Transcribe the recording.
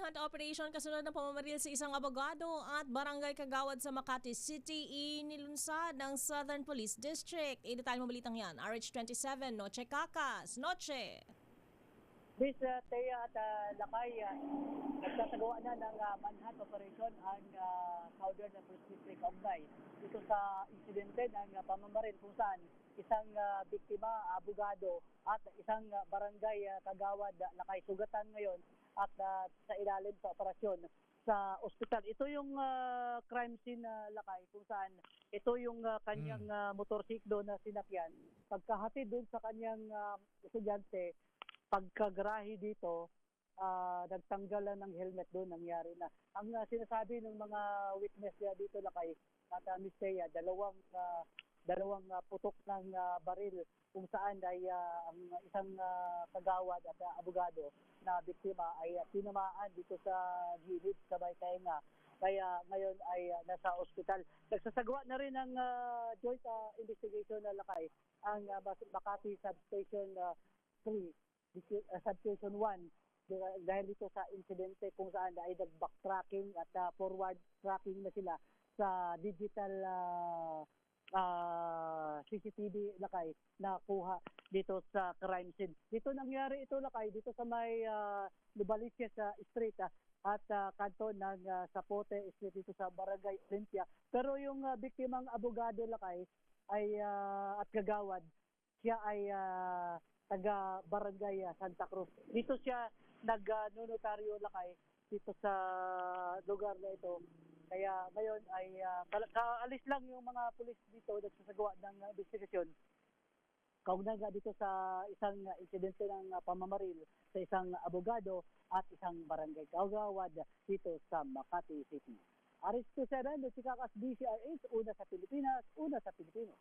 manhunt operation kasunod ng pamamaril sa isang abogado at barangay kagawad sa Makati City inilunsad ng Southern Police District. I-detalye mo balitang yan. RH27, Noche Cacas. Noche! Miss Thea at Lakay, nagsasagawa na ng manhunt operation ang Southern Police District of May. Ito sa insidente ng pamamaril kung saan isang biktima, abogado at isang barangay kagawad Lakay sugatan ngayon at sa ilalim sa operasyon sa ospital. Ito yung crime scene Lakay kung saan ito yung kanyang motorsiklo na sinakyan. Pagkahatid doon sa kanyang estudyante, pagkagrahe dito, nagtanggalan ng helmet doon, nangyari na. Ang sinasabi ng mga witness dito Lakay at Miss Thea, dalawang putok ng baril kung saan ay ang isang kagawad at abogado na biktima ay tinamaan dito sa gilid sa may tenga. Kaya ngayon ay nasa ospital. Nagsasagawa na rin ng joint investigation na Lakay ang Makati Substation 3, Substation 1 dahil dito sa insidente kung saan ay nag-backtracking at forward tracking na sila sa digital CCTV Lakay na kuha dito sa crime scene. Dito nangyari ito Lakay dito sa may Lubaliches Street at kanto ng Sapote Street dito sa Barangay Olympia. Pero yung biktimang abogado Lakay ay at kagawad, siya ay taga Barangay Santa Cruz. Dito siya nag-notaryo Lakay dito sa lugar na ito. Kaya ngayon ay kaalis lang yung mga pulis dito nagsasagawa ng investigasyon. Kaugnay nga dito sa isang insidente ng pamamaril sa isang abogado at isang barangay kagawad dito sa Makati City. RH27, Noche Cacas, DCRH, una sa Pilipinas, una sa Pilipino.